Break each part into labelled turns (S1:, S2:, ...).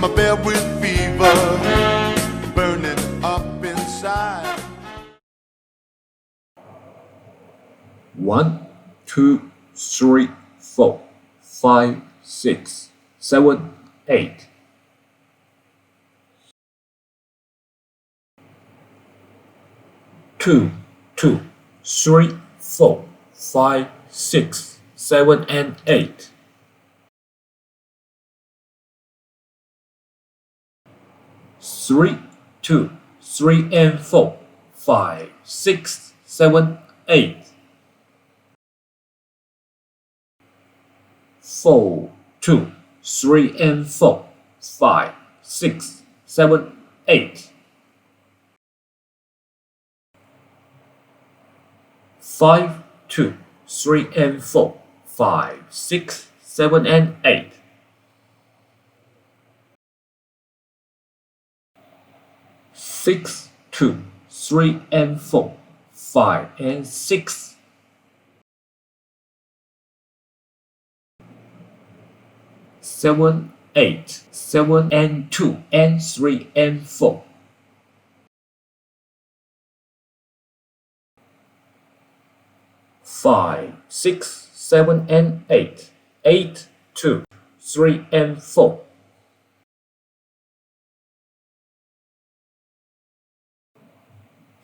S1: my bed with fever, burning up inside.
S2: 1, 2, 3, 4, 5, 6, 7, 8. 2, 2, 3, 4, 5, 6, 7, and 8. 3, 2, 3, and 4, 5, 6, 7, 8. 4, 2, 3, and 4, 5, 6, 7, 8. 5, 2, 3, and 4, 5, 6, 7, and 8. 6, 2, 3, and 4, 5, and 6. 7, 8, 7, and 2, and 3, and 4. 5, 6, 7, and 8. 8, 2, 3, and 4.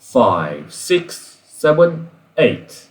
S2: 5, 6, 7, 8.